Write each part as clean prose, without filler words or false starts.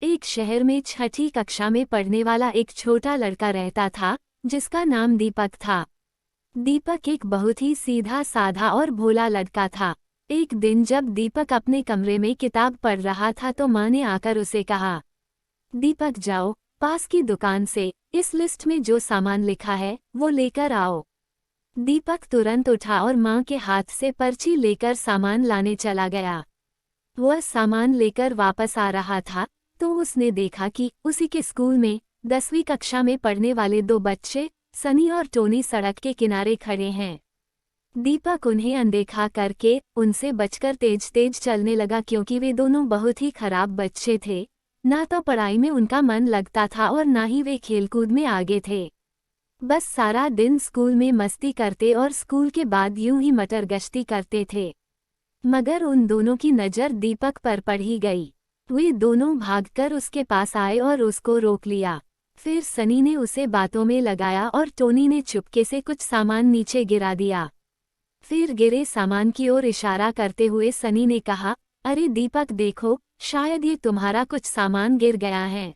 एक शहर में छठी कक्षा में पढ़ने वाला एक छोटा लड़का रहता था, जिसका नाम दीपक था। दीपक एक बहुत ही सीधा साधा और भोला लड़का था। एक दिन जब दीपक अपने कमरे में किताब पढ़ रहा था तो माँ ने आकर उसे कहा, दीपक जाओ, पास की दुकान से इस लिस्ट में जो सामान लिखा है वो लेकर आओ। दीपक तुरंत उठा और माँ के हाथ से पर्ची लेकर सामान लाने चला गया। वह सामान लेकर वापस आ रहा था तो उसने देखा कि उसी के स्कूल में 10वीं कक्षा में पढ़ने वाले दो बच्चे सनी और टोनी सड़क के किनारे खड़े हैं। दीपक उन्हें अनदेखा करके उनसे बचकर तेज तेज चलने लगा, क्योंकि वे दोनों बहुत ही खराब बच्चे थे। ना तो पढ़ाई में उनका मन लगता था और ना ही वे खेलकूद में आगे थे। बस सारा दिन स्कूल में मस्ती करते और स्कूल के बाद यूं ही मटर गश्ती करते थे। मगर उन दोनों की नज़र दीपक पर पड़ ही गई। वे दोनों भागकर उसके पास आए और उसको रोक लिया। फिर सनी ने उसे बातों में लगाया और टोनी ने चुपके से कुछ सामान नीचे गिरा दिया। फिर गिरे सामान की ओर इशारा करते हुए सनी ने कहा, अरे दीपक देखो, शायद ये तुम्हारा कुछ सामान गिर गया है।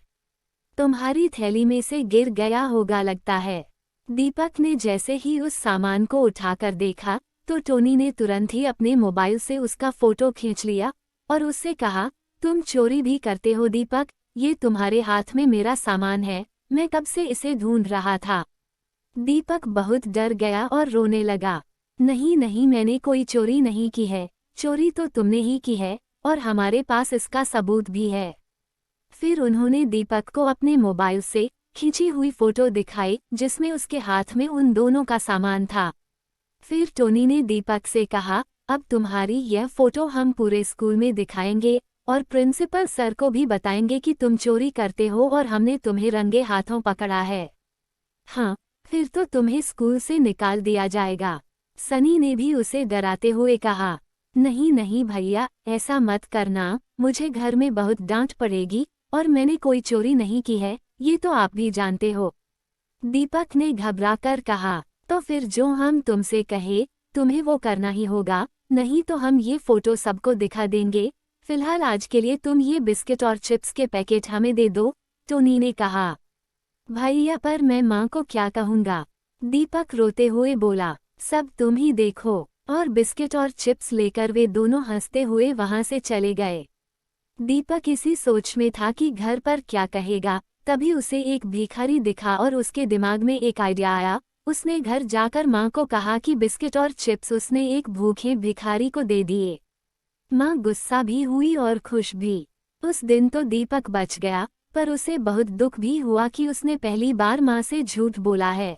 तुम्हारी थैली में से गिर गया होगा लगता है। दीपक ने जैसे ही उस सामान को उठाकर देखा तो टोनी ने तुरंत ही अपने मोबाइल से उसका फोटो खींच लिया और उससे कहा, तुम चोरी भी करते हो दीपक, ये तुम्हारे हाथ में मेरा सामान है, मैं कब से इसे ढूंढ रहा था। दीपक बहुत डर गया और रोने लगा। नहीं नहीं, मैंने कोई चोरी नहीं की है, चोरी तो तुमने ही की है और हमारे पास इसका सबूत भी है। फिर उन्होंने दीपक को अपने मोबाइल से खींची हुई फोटो दिखाई जिसमें उसके हाथ में उन दोनों का सामान था। फिर टोनी ने दीपक से कहा, अब तुम्हारी यह फोटो हम पूरे स्कूल में दिखाएंगे और प्रिंसिपल सर को भी बताएंगे कि तुम चोरी करते हो और हमने तुम्हें रंगे हाथों पकड़ा है। हाँ, फिर तो तुम्हें स्कूल से निकाल दिया जाएगा। सनी ने भी उसे डराते हुए कहा, नहीं नहीं भैया, ऐसा मत करना, मुझे घर में बहुत डांट पड़ेगी और मैंने कोई चोरी नहीं की है, ये तो आप भी जानते हो। दीपक ने घबराकर कहा, तो फिर जो हम तुमसे कहे तुम्हें वो करना ही होगा, नहीं तो हम ये फोटो सबको दिखा देंगे। फिलहाल आज के लिए तुम ये बिस्किट और चिप्स के पैकेट हमें दे दो, टोनी ने कहा। भैया पर मैं माँ को क्या कहूँगा, दीपक रोते हुए बोला। सब तुम ही देखो। और बिस्किट और चिप्स लेकर वे दोनों हंसते हुए वहां से चले गए। दीपक इसी सोच में था कि घर पर क्या कहेगा, तभी उसे एक भिखारी दिखा और उसके दिमाग में एक आइडिया आया। उसने घर जाकर माँ को कहा कि बिस्किट और चिप्स उसने एक भूखे भिखारी को दे दिए। माँ गुस्सा भी हुई और खुश भी। उस दिन तो दीपक बच गया, पर उसे बहुत दुख भी हुआ कि उसने पहली बार माँ से झूठ बोला है।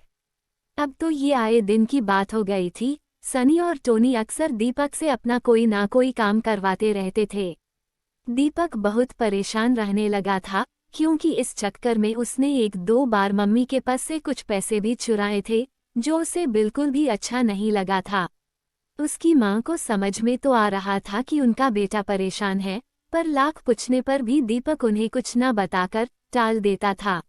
अब तो ये आए दिन की बात हो गई थी। सनी और टोनी अक्सर दीपक से अपना कोई ना कोई काम करवाते रहते थे। दीपक बहुत परेशान रहने लगा था, क्योंकि इस चक्कर में उसने एक दो बार मम्मी के पास से कुछ पैसे भी चुराए थे, जो उसे बिल्कुल भी अच्छा नहीं लगा था। उसकी माँ को समझ में तो आ रहा था कि उनका बेटा परेशान है, पर लाख पूछने पर भी दीपक उन्हें कुछ न बताकर टाल देता था।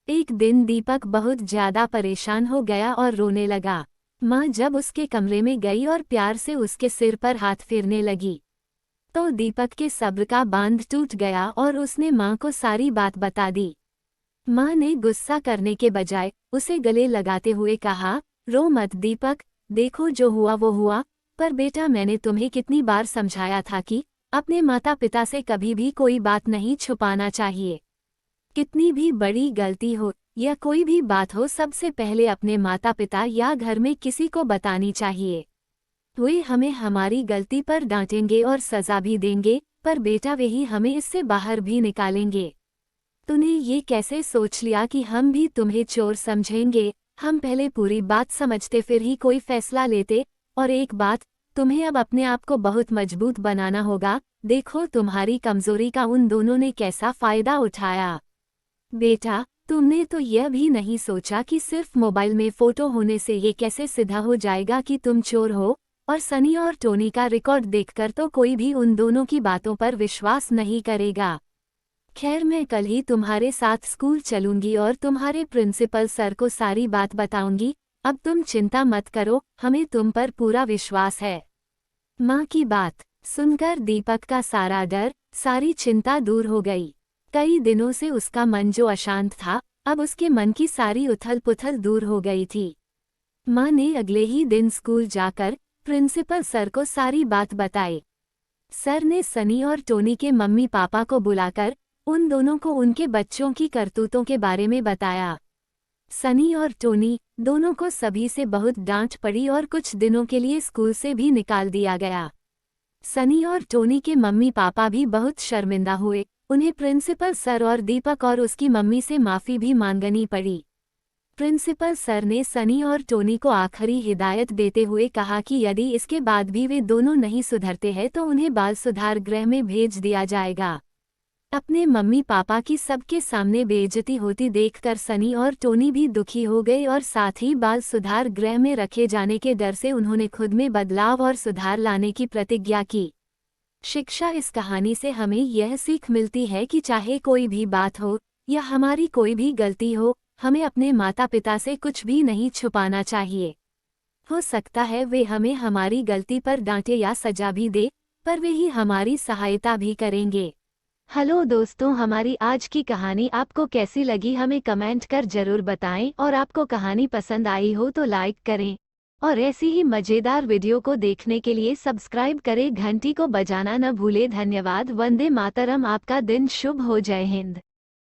एक दिन दीपक बहुत ज्यादा परेशान हो गया और रोने लगा। माँ जब उसके कमरे में गई और प्यार से उसके सिर पर हाथ फेरने लगी, तो दीपक के सब्र का बांध टूट गया और उसने माँ को सारी बात बता दी। माँ ने गुस्सा करने के बजाय उसे गले लगाते हुए कहा, रो मत दीपक, देखो जो हुआ वो हुआ, पर बेटा मैंने तुम्हें कितनी बार समझाया था कि अपने माता पिता से कभी भी कोई बात नहीं छुपाना चाहिए। कितनी भी बड़ी गलती हो या कोई भी बात हो, सबसे पहले अपने माता पिता या घर में किसी को बतानी चाहिए। वे हमें हमारी गलती पर डांटेंगे और सजा भी देंगे, पर बेटा वे ही हमें इससे बाहर भी निकालेंगे। तूने ये कैसे सोच लिया कि हम भी तुम्हें चोर समझेंगे? हम पहले पूरी बात समझते फिर ही कोई फैसला लेते। और एक बात, तुम्हें अब अपने आप को बहुत मजबूत बनाना होगा। देखो तुम्हारी कमजोरी का उन दोनों ने कैसा फायदा उठाया। बेटा तुमने तो यह भी नहीं सोचा कि सिर्फ मोबाइल में फोटो होने से ये कैसे सीधा हो जाएगा कि तुम चोर हो। और सनी और टोनी का रिकॉर्ड देखकर तो कोई भी उन दोनों की बातों पर विश्वास नहीं करेगा। खैर मैं कल ही तुम्हारे साथ स्कूल चलूंगी और तुम्हारे प्रिंसिपल सर को सारी बात बताऊंगी। अब तुम चिंता मत करो, हमें तुम पर पूरा विश्वास है। माँ की बात सुनकर दीपक का सारा डर, सारी चिंता दूर हो गई। कई दिनों से उसका मन जो अशांत था, अब उसके मन की सारी उथल-पुथल दूर हो गई थी। माँ ने अगले ही दिन स्कूल जाकर प्रिंसिपल सर को सारी बात बताई। सर ने सनी और टोनी के मम्मी पापा को बुलाकर उन दोनों को उनके बच्चों की करतूतों के बारे में बताया। सनी और टोनी दोनों को सभी से बहुत डांट पड़ी और कुछ दिनों के लिए स्कूल से भी निकाल दिया गया। सनी और टोनी के मम्मी पापा भी बहुत शर्मिंदा हुए। उन्हें प्रिंसिपल सर और दीपक और उसकी मम्मी से माफ़ी भी मांगनी पड़ी। प्रिंसिपल सर ने सनी और टोनी को आखिरी हिदायत देते हुए कहा कि यदि इसके बाद भी वे दोनों नहीं सुधरते हैं तो उन्हें बाल सुधार गृह में भेज दिया जाएगा। अपने मम्मी पापा की सबके सामने बेइज्जती होती देखकर सनी और टोनी भी दुखी हो गए और साथ ही बाल सुधार गृह में रखे जाने के डर से उन्होंने खुद में बदलाव और सुधार लाने की प्रतिज्ञा की। शिक्षा इस कहानी से हमें यह सीख मिलती है कि चाहे कोई भी बात हो या हमारी कोई भी गलती हो, हमें अपने माता पिता से कुछ भी नहीं छुपाना चाहिए। हो सकता है वे हमें हमारी गलती पर डांटे या सजा भी दे, पर वे ही हमारी सहायता भी करेंगे। हेलो दोस्तों, हमारी आज की कहानी आपको कैसी लगी हमें कमेंट कर जरूर बताएं और आपको कहानी पसंद आई हो तो लाइक करें और ऐसी ही मज़ेदार वीडियो को देखने के लिए सब्सक्राइब करें, घंटी को बजाना न भूले। धन्यवाद। वंदे मातरम। आपका दिन शुभ हो। जय हिंद।